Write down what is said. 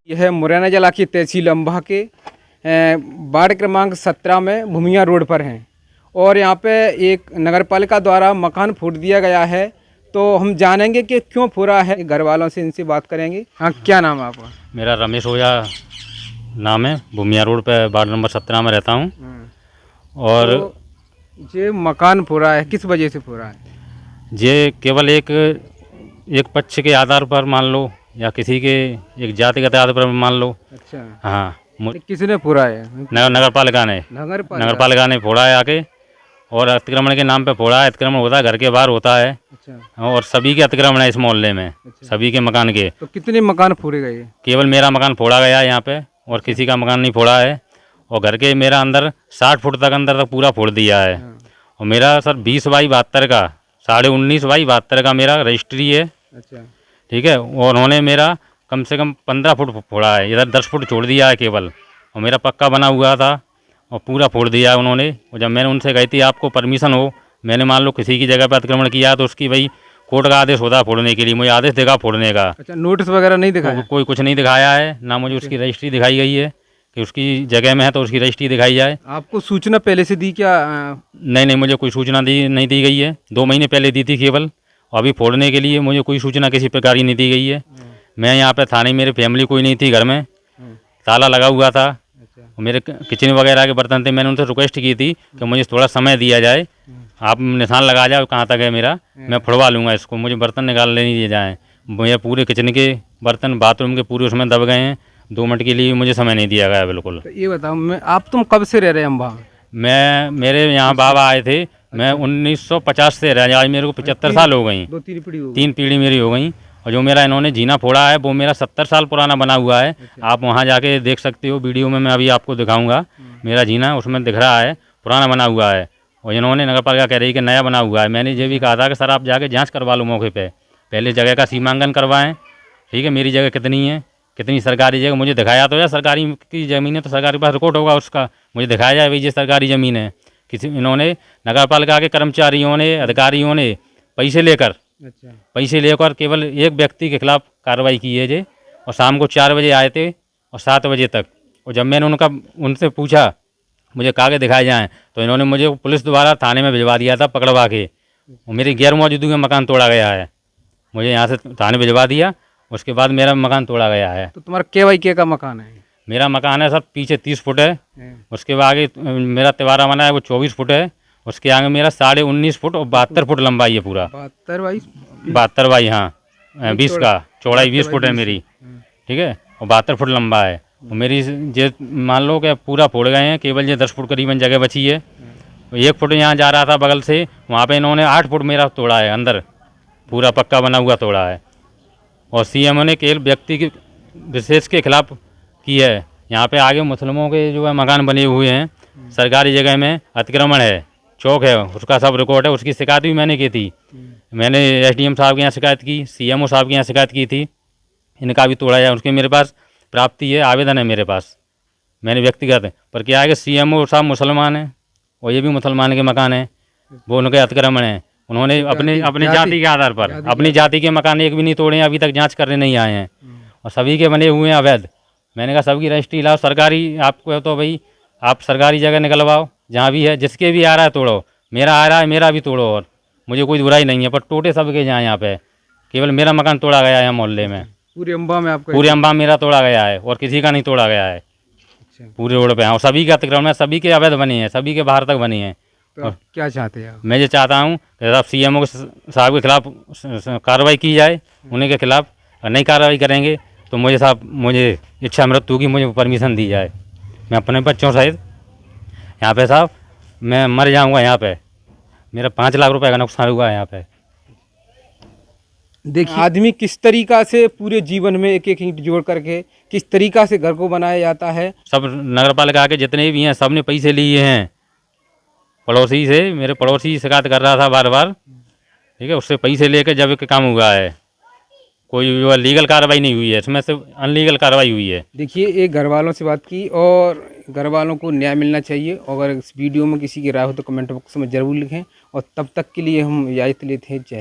यह मुरैना जिला की तहसील अम्बाह के वार्ड क्रमांक 17 में भूमिया रोड पर हैं और यहाँ पे एक नगर पालिका द्वारा मकान फूट दिया गया है। तो हम जानेंगे कि क्यों फूरा है, घर वालों से इनसे बात करेंगे। हाँ, क्या नाम है आपका? मेरा रमेश ओझा नाम है। भूमिया रोड पे वार्ड नंबर 17 में रहता हूँ। और तो ये मकान फूरा है, किस वजह से फूरा है? ये केवल एक पक्ष के आधार पर मान लो, या किसी के एक जातिगत आधार पर मान लो। अच्छा, हाँ, किसने फूरा है? नगर पालिका ने फोड़ा है आके, और अतिक्रमण के नाम पे फोड़ा है। अतिक्रमण होता है घर के बाहर होता है। अच्छा, और सभी के अतिक्रमण है इस मोहल्ले में। अच्छा। सभी के मकान के। तो कितने मकान फोड़े गए? केवल मेरा मकान फोड़ा गया है यहाँ पे, और किसी का मकान नहीं फोड़ा है। और घर के मेरा अंदर 60 फुट तक अंदर तक पूरा फोड़ दिया है। और मेरा सर 20/72 का 19.5/72 का मेरा रजिस्ट्री है। अच्छा, ठीक है। और उन्होंने मेरा कम से कम 15 फुट फोड़ा है, इधर 10 फुट छोड़ दिया है केवल। और मेरा पक्का बना हुआ था और पूरा फोड़ दिया है उन्होंने। और जब मैंने उनसे कही थी आपको परमिशन हो, मैंने मान लो किसी की जगह पर अतिक्रमण किया तो उसकी भाई कोर्ट का आदेश होता है फोड़ने के लिए, मुझे आदेश देगा फोड़ने का। अच्छा, नोटिस वगैरह नहीं दिखाया? कोई कुछ नहीं दिखाया है, ना मुझे उसकी रजिस्ट्री दिखाई गई है कि उसकी जगह में है तो उसकी रजिस्ट्री दिखाई जाए। आपको सूचना पहले से दी क्या? नहीं, मुझे कोई सूचना नहीं दी गई है। 2 महीने पहले दी थी केवल। अभी फोड़ने के लिए मुझे कोई सूचना किसी प्रकार की नहीं दी गई है। मैं यहाँ पे थाने, मेरी फैमिली कोई नहीं थी घर में, ताला लगा हुआ था। मेरे किचन वगैरह के बर्तन थे। मैंने उनसे रिक्वेस्ट की थी कि मुझे थोड़ा समय दिया जाए, आप निशान लगा जाओ कहाँ तक है मेरा, मैं फुड़वा लूँगा इसको, मुझे बर्तन निकाल नहीं दिए जाएँ। मुझे पूरे किचन के बर्तन, बाथरूम के पूरे उसमें दब गए हैं। 2 मिनट के लिए मुझे समय नहीं दिया गया बिल्कुल। तो ये बताओ, तुम कब से रह रहे हैं अम्बाह? मेरे यहाँ बाबा आए थे। मैं 1950 से रह, आज मेरे को 75 साल हो गई। 2-3 पीढ़ी हो गई। 3 पीढ़ी मेरी हो गई। और जो मेरा इन्होंने जीना फोड़ा है वो मेरा 70 साल पुराना बना हुआ है। आप वहाँ जाके देख सकते हो वीडियो में, मैं अभी आपको दिखाऊंगा। मेरा जीना उसमें दिख रहा है, पुराना बना हुआ है। और इन्होंने नगर पालिका कह रही कि नया बना हुआ है। मैंने ये भी कहा था कि सर आप जाके जांच करवा लो मौके पे, पहले जगह का सीमांकन करवाएं। ठीक है, मेरी जगह कितनी है, कितनी सरकारी जगह मुझे दिखाया तो है। सरकारी की ज़मीन है तो सरकारी पास रिकॉर्ड होगा उसका, मुझे दिखाया जाए भाई ये सरकारी ज़मीन है। इन्होंने नगर पालिका के कर्मचारियों ने, अधिकारियों ने पैसे लेकर केवल एक व्यक्ति के खिलाफ कार्रवाई की है जे। और शाम को 4 बजे आए थे और 7 बजे तक। और जब मैंने उनसे पूछा मुझे कागज दिखाए जाएँ तो इन्होंने मुझे पुलिस द्वारा थाने में भिजवा दिया था पकड़वा के। और मेरी गैर मौजूदगी में मकान तोड़ा गया है, मुझे यहाँ से थाने भिजवा दिया। उसके बाद मेरा मकान तोड़ा गया है। तो तुम्हारा के का मकान है? मेरा मकान है सर पीछे 30 फुट है। उसके आगे मेरा तिवारा बना है वो 24 फुट है। उसके आगे मेरा 19.5 फुट और 72 फुट लंबाई है पूरा। 72 बाई, हाँ 20 का चौड़ाई 20 फुट है मेरी। ठीक है, और 72 फुट लंबा है। और मेरी ये मान लो कि पूरा फोड़ गए हैं, केवल ये 10 फुट करीबन जगह बची है। 1 फुट यहाँ जा रहा था बगल से, वहाँ पे इन्होंने 8 फुट मेरा तोड़ा है, अंदर पूरा पक्का बना हुआ तोड़ा है। और सीएमओ ने केवल व्यक्ति के विशेष के खिलाफ की है। यहाँ पे आगे मुस्लिमों के जो है मकान बने हुए हैं, सरकारी जगह में अतिक्रमण है, चौक है, उसका सब रिकॉर्ड है। उसकी शिकायत भी मैंने की थी। मैंने एसडीएम साहब के यहाँ शिकायत की, सीएमओ साहब के यहाँ शिकायत की थी। इनका भी तोड़ा है, उसके मेरे पास प्राप्ति है, आवेदन है मेरे पास, मैंने व्यक्तिगत। पर क्या है कि सीएमओ साहब मुसलमान हैं और ये भी मुसलमान के मकान हैं, वो उनके अतिक्रमण हैं। उन्होंने अपने जाति के आधार पर अपनी जाति के मकान एक भी नहीं तोड़े हैं, अभी तक जांच करने नहीं आए हैं। और सभी के बने हुए हैं अवैध। मैंने कहा सबकी रजिस्ट्री लाओ, सरकारी आपको है तो भाई आप सरकारी जगह निकलवाओ, जहाँ भी है, जिसके भी आ रहा है तोड़ो। मेरा आ रहा है, मेरा भी तोड़ो, और मुझे कोई बुराई नहीं है। पर टोटे सबके जहाँ यहाँ पे केवल मेरा मकान तोड़ा गया है मोहल्ले में। पूरे अम्बाह में आपका? पूरे अम्बाह मेरा तोड़ा गया है और किसी का नहीं तोड़ा गया है। पूरे रोड पे। और सभी के अतिक्रमण है, सभी के अवैध बने हैं, सभी के बाहर तक बने हैं। तो क्या चाहते हैं आप? मैं ये चाहता हूँ कि सीएमओ साहब के खिलाफ कार्रवाई की जाए, उन्हीं के खिलाफ। नहीं कार्रवाई करेंगे तो मुझे इच्छा मृत्यु की मुझे परमिशन दी जाए। मैं अपने बच्चों सहित यहाँ पे साहब मैं मर जाऊँगा। यहाँ पे मेरा 5 लाख रुपए का नुकसान हुआ है यहाँ पे। देखिए, आदमी किस तरीका से पूरे जीवन में एक एक ईंट जोड़ करके किस तरीका से घर को बनाया जाता है। सब नगर पालिका के जितने भी हैं सब ने पैसे लिए हैं पड़ोसी से। मेरे पड़ोसी शिकायत कर रहा था बार बार। ठीक है, उससे पैसे लेकर जब एक काम हुआ है, कोई लीगल कार्रवाई नहीं हुई है, इसमें से अनलीगल कार्रवाई हुई है। देखिए, एक घर वालों से बात की और घर वालों को न्याय मिलना चाहिए। और अगर इस वीडियो में किसी की राय हो तो कमेंट बॉक्स में ज़रूर लिखें। और तब तक के लिए हम इजाज़त लेते हैं। जय